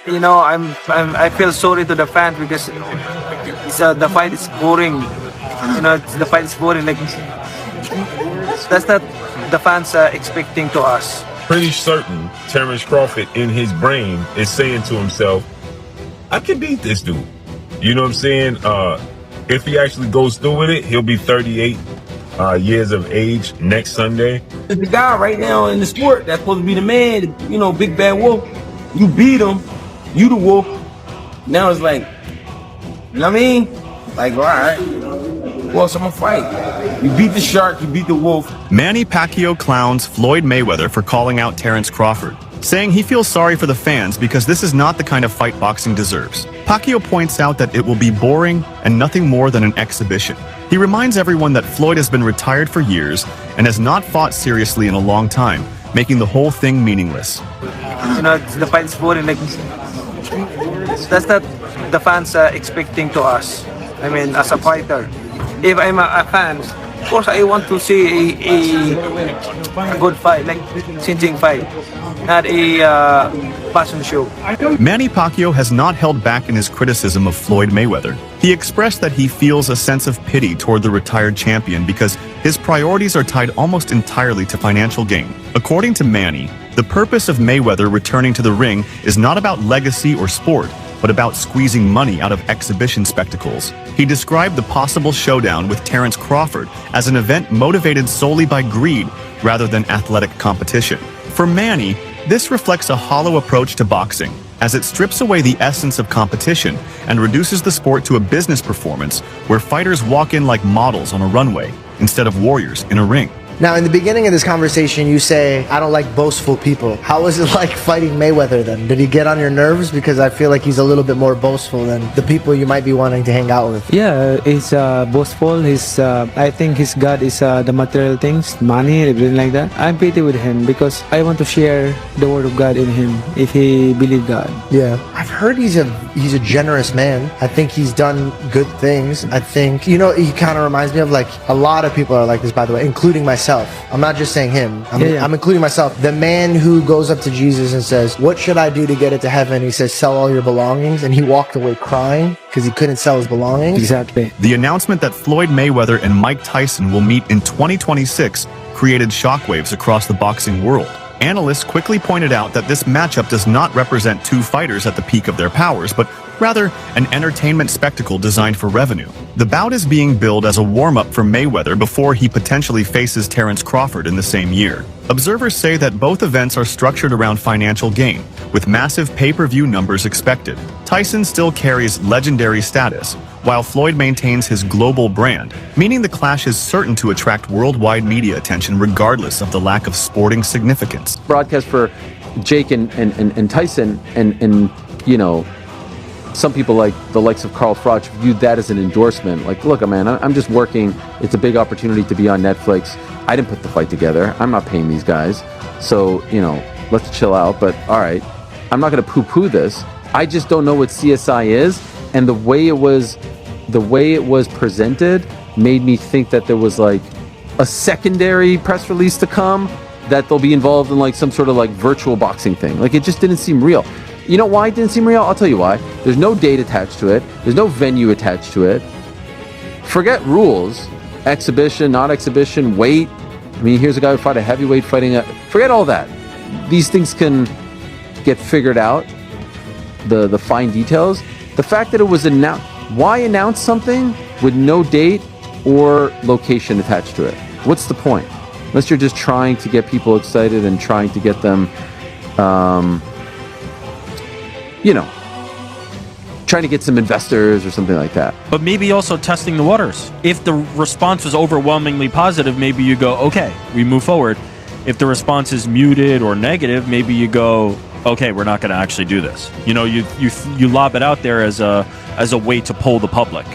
I feel sorry to the fans because the fight is boring. The fight is boring. Like that's not the fans expecting to us. Pretty certain Terence Crawford in his brain is saying to himself, I can beat this dude. You know what I'm saying? If he actually goes through with it, he'll be 38 years of age next Sunday. The guy right now in the sport that's supposed to be the man, big bad wolf. You beat him, you the wolf. Now it's like, you know what I mean? Like, all right, well, so I'm gonna fight. You beat the shark, you beat the wolf. Manny Pacquiao clowns Floyd Mayweather for calling out Terence Crawford, saying he feels sorry for the fans because this is not the kind of fight boxing deserves. Pacquiao points out that it will be boring and nothing more than an exhibition. He reminds everyone that Floyd has been retired for years and has not fought seriously in a long time, making the whole thing meaningless. The fight is boring. Like that's not the fans expecting to us. I mean, as a fighter, if I'm a fan, of course I want to see a good fight, like changing fight, not a fashion show. Manny Pacquiao has not held back in his criticism of Floyd Mayweather. He expressed that he feels a sense of pity toward the retired champion because his priorities are tied almost entirely to financial gain. According to Manny, the purpose of Mayweather returning to the ring is not about legacy or sport, but about squeezing money out of exhibition spectacles. He described the possible showdown with Terence Crawford as an event motivated solely by greed rather than athletic competition. For Manny, this reflects a hollow approach to boxing, as it strips away the essence of competition and reduces the sport to a business performance where fighters walk in like models on a runway instead of warriors in a ring. Now, in the beginning of this conversation, you say, I don't like boastful people. How was it like fighting Mayweather then? Did he get on your nerves? Because I feel like he's a little bit more boastful than the people you might be wanting to hang out with. Yeah, he's boastful. I think his God is the material things, money, everything like that. I'm pity with him because I want to share the word of God in him if he believe God. Yeah. I've heard he's a generous man. I think he's done good things. I think, he kind of reminds me of like a lot of people are like this, by the way, including myself. I'm not just saying him. I'm including myself. The man who goes up to Jesus and says, what should I do to get into heaven? He says, sell all your belongings. And he walked away crying because he couldn't sell his belongings. Exactly. The announcement that Floyd Mayweather and Mike Tyson will meet in 2026 created shockwaves across the boxing world. Analysts quickly pointed out that this matchup does not represent two fighters at the peak of their powers, but rather an entertainment spectacle designed for revenue. The bout is being billed as a warm-up for Mayweather before he potentially faces Terence Crawford in the same year. Observers say that both events are structured around financial gain, with massive pay-per-view numbers expected. Tyson still carries legendary status, while Floyd maintains his global brand, meaning the clash is certain to attract worldwide media attention regardless of the lack of sporting significance. Broadcast for Jake and Tyson and some people like the likes of Carl Froch viewed that as an endorsement. Like, look, man, I'm just working. It's a big opportunity to be on Netflix. I didn't put the fight together. I'm not paying these guys. So, let's chill out. But all right, I'm not going to poo-poo this. I just don't know what CSI is. And the way it was presented made me think that there was like a secondary press release to come, that they'll be involved in like some sort of like virtual boxing thing. Like, it just didn't seem real. You know why it didn't seem real? I'll tell you why. There's no date attached to it. There's no venue attached to it. Forget rules. Exhibition, not exhibition, weight. I mean, here's a guy who fought a heavyweight fighting forget all that. These things can get figured out. The fine details. The fact that it was announced, why announce something with no date or location attached to it? What's the point? Unless you're just trying to get people excited and trying to get them trying to get some investors or something like that. But maybe also testing the waters. If the response was overwhelmingly positive, maybe you go, okay, we move forward. If the response is muted or negative, maybe you go, okay, we're not going to actually do this. You lob it out there as a way to poll the public,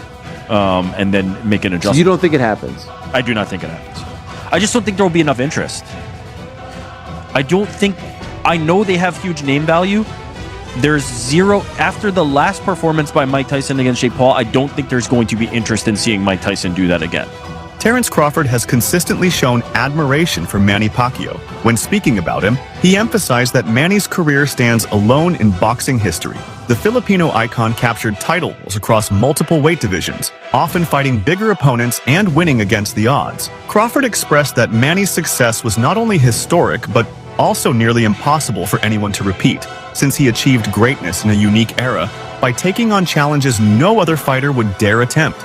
and then make an adjustment. So you don't think it happens? I do not think it happens. I just don't think there will be enough interest. I know they have huge name value. There's zero after the last performance by Mike Tyson against Jake Paul. I don't think there's going to be interest in seeing Mike Tyson do that again. Terence Crawford has consistently shown admiration for Manny Pacquiao. When speaking about him, he emphasized that Manny's career stands alone in boxing history. The Filipino icon captured titles across multiple weight divisions, often fighting bigger opponents and winning against the odds. Crawford expressed that Manny's success was not only historic, but also nearly impossible for anyone to repeat, since he achieved greatness in a unique era by taking on challenges no other fighter would dare attempt.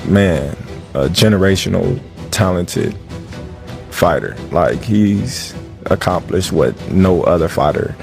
Man, a generational, talented fighter. Like, he's accomplished what no other fighter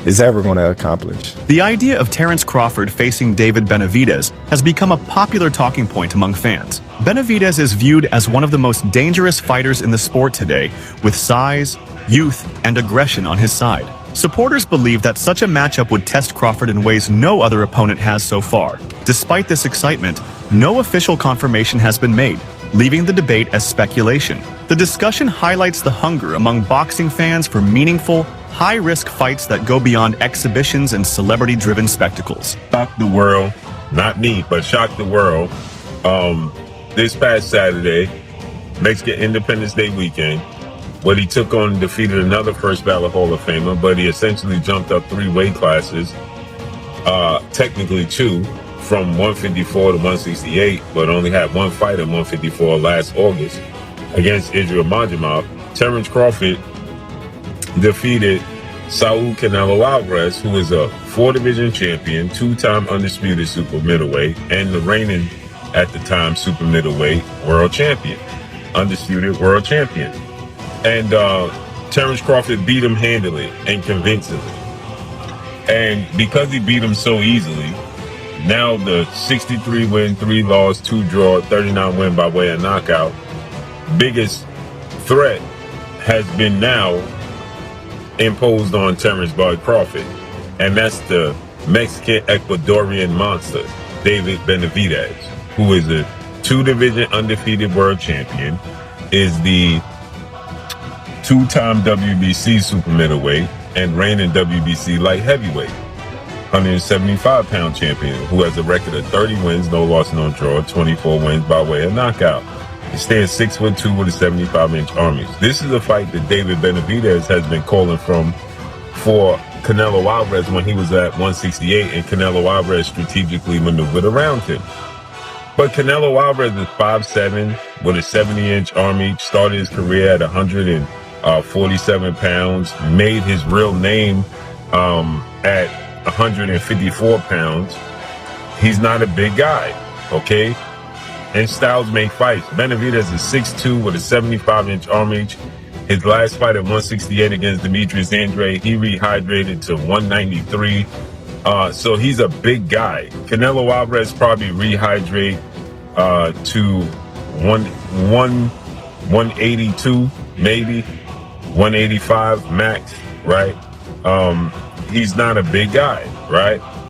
is ever going to accomplish. The idea of Terence Crawford facing David Benavidez has become a popular talking point among fans. Benavidez is viewed as one of the most dangerous fighters in the sport today, with size, youth, and aggression on his side. Supporters believe that such a matchup would test Crawford in ways no other opponent has so far. Despite this excitement, no official confirmation has been made, leaving the debate as speculation. The discussion highlights the hunger among boxing fans for meaningful, high-risk fights that go beyond exhibitions and celebrity-driven spectacles. Shock the world, not me, but shock the world. This past Saturday, Mexican Independence Day weekend, what he took on and defeated another first ballot Hall of Famer, but he essentially jumped up 3 weight classes, technically 2, from 154 to 168, but only had 1 fight at 154 last August against Israel Majimov. Terence Crawford defeated Saul Canelo Alvarez, who is a 4-division champion, 2-time undisputed super middleweight, and the reigning, at the time, super middleweight world champion, undisputed world champion. And Terence Crawford beat him handily and convincingly. And because he beat him so easily, now the 63 win, 3 loss, 2 draw, 39 win by way of knockout, biggest threat has been now imposed on Terence Bud Crawford. And that's the Mexican Ecuadorian monster, David Benavidez, who is a 2-division undefeated world champion, is the 2-time WBC super middleweight and reigning WBC light heavyweight, 175-pound champion, who has a record of 30 wins, no loss, no draw, 24 wins by way of knockout. He stands 6'2" with a 75-inch arm reach. This is a fight that David Benavidez has been calling for Canelo Alvarez when he was at 168, and Canelo Alvarez strategically maneuvered around him. But Canelo Alvarez is 5'7" with a 70-inch arm reach, started his career at 147 pounds, made his real name at 154 pounds. He's not a big guy, okay? And styles make fights. Benavidez is 6'2" with a 75-inch arm reach. His last fight at 168 against Demetrius Andrade, he rehydrated to 193. So he's a big guy. Canelo Alvarez probably rehydrate to 182, maybe 185 max, right? He's not a big guy, right?